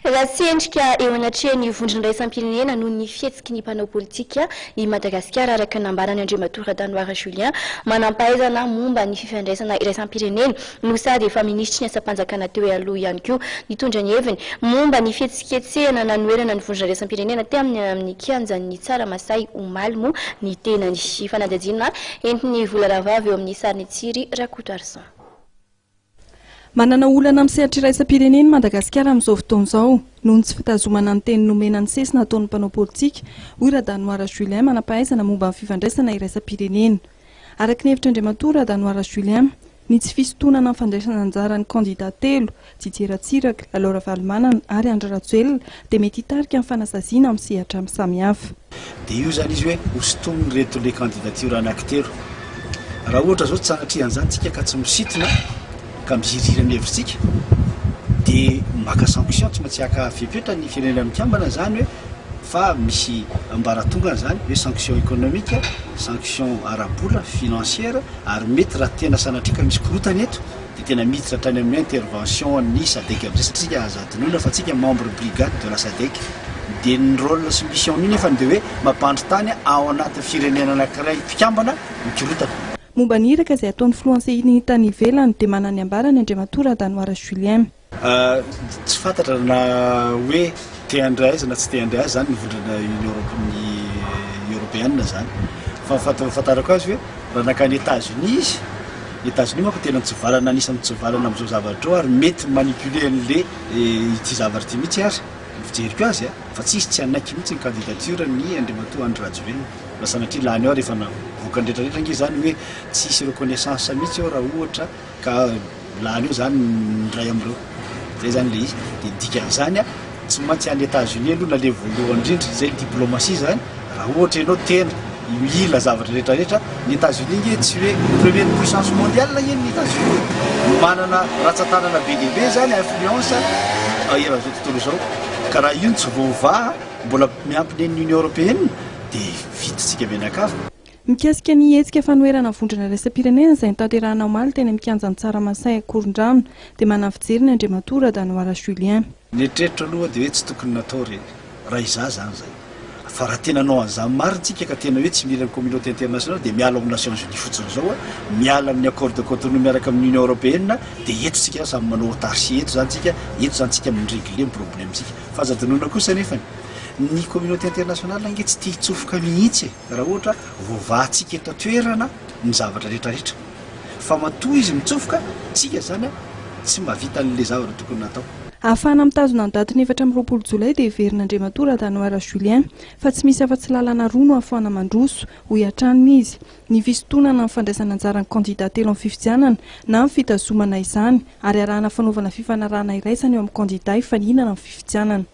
Raha tsy endrika eo anatrehany vondrona raisam-pirenena noho ny fihetsiky ny mpanao politika i Madagasikara araka nambarany Andriamatora Danoira Julien manampahaizana momba ny fifandraisana iraisam-pirenena no sady efa ministry ny asa-panjakana teo aloha ihany koa nitondra ny heviny momba ny fihetsiketsehana nanoerana ny vondrona raisam-pirenena teo amin'ny kianjan'ny Tsaramasay Omalmo ny tenany fanadihadiana entiny Volaravavy eo amin'ny sariny Tsiry Rakoto Arsan. Manana olana amin'ny sehatra iraisam-pirenena Madagasikara amin'izao fotoana izao noho ny tsy fitazomana ny teny nomena ny sesina ataon'ny mpanao politika hoy Danoira Julien manampahaizana momba ny fifandraisana iraisam-pirenena. Araka ny hevitra Andriamatora Danoira Julien, ny tsy fisintonana amin'ny fandraisana anjara ny kandidat telo Didier Ratsiraka, Laura Valomanana ary Andry Rajoelina dia mety hitarika amin'ny fanasaziana amin'ny sehatra samihafa. Dia io zany izy hoe hosontominy reto le candidature anankitelo. Raha ohatra zao tsy sanatria an'izany tsika ka tsy misintona ka mizirirana hevitsika dia maka sanction tsy maintsy aka fepetra ny firenena mikambana zany hoe fa misy ambaratonga zany hoe sanction économique, sanction ara-bola financière ary mety raha tena sanatrika misy korotana eto dia tena miditra hatrany amin'ny intervention ny SADC amizay satria azadinoina fa tsika membre brigade de la SADC dia ny rôle sy mission ny nefa dia hoe mampandry tany ao anaty firenena anankiray mpikambana mikorotana. Momba ny iraka izay ataon'ny filohantsehiny tany ivelany dia manana ambarany Andriamatora Danoira Julien. Tsy fantatra na hoe te-handray na tsy te-handray zany ny vondrona Union Européenne zany. Fa fahafantarako azy hoe raha nakany États-Unis izy, États-Unis manko tena mitsivalana anisany mitsivalana amin'izao zavatra io ary mety manipuler an'le ity zavatra ity mihitsy ary fijeriko azy fa tsisy tsy anaiky mihitsy ny candidature ny Andriamatora Andry Rajoelina. Sanatria lany ao rehefa navoaka ny rehetrarehetra nge zany hoe tsisy reconnaissance mihitsy ao raha ohatra ka lany eo zany ndray amreo. Zay zany le izy dia dikan'izany tsy maintsy any États-Unis aloha na le voalohany indrindra zay diplomatie zany raha ohatra ianao tena mila zavatra rehetrarehetra ny États-Unis nge tsy hoe première puissance mondiale eny ny États-Unis manana ratsan-tanana be lehibe zany influence eran'izao tontolo izao ka raha io tsy voavaha mbola miampy ny Union Européenne dia vititsika menakafa. Mikasika ny hetsika fanoerana vondrona raisam-pirenena izay nitanterahana omaly teny amin'ny kianjan'ny Tsaramasay Korondrano dia manafijery ny Andriamatora Danoira Julien. Ny eritreritro aloha dia hoe tsy tokony natao reny raha iza zany zay fa raha tena anao an'izany maritsika ka tena hoe tsy mila ny communauté internationale dia miala amin'ny Nations Unies fotsiny zao miala amin'ny accord de Cotonou miaraka amin'ny Union Européenne dia eto tsika samy manao autarcie eto zany tsika mirégler problème tsika fa azadinoina kosa nefany ny communauté internationale nge tsy tia hitsofoka mihitsy raha ohatra voavahantsika eto toerana ny zavatra rehetrarehetra fa matoa izy mitsofoka tsika zany tsy mavita an'le zavatra tokony natao. Ahafahana mitazona ny daty 4 Jolay dia heverina Andriamatora Danoira Julien fa tsy misy afa-tsy lalana roa no ahafahana mandroso ho iatraniny izy ny fisintonana ny fandraisana anjara ny candidat telo amin'ny fifidianana na ny fitazomana izany ary arahana fanaovana fifanarahana iraisany eo amin'ny candidat ifaninana amin'ny fifidianana.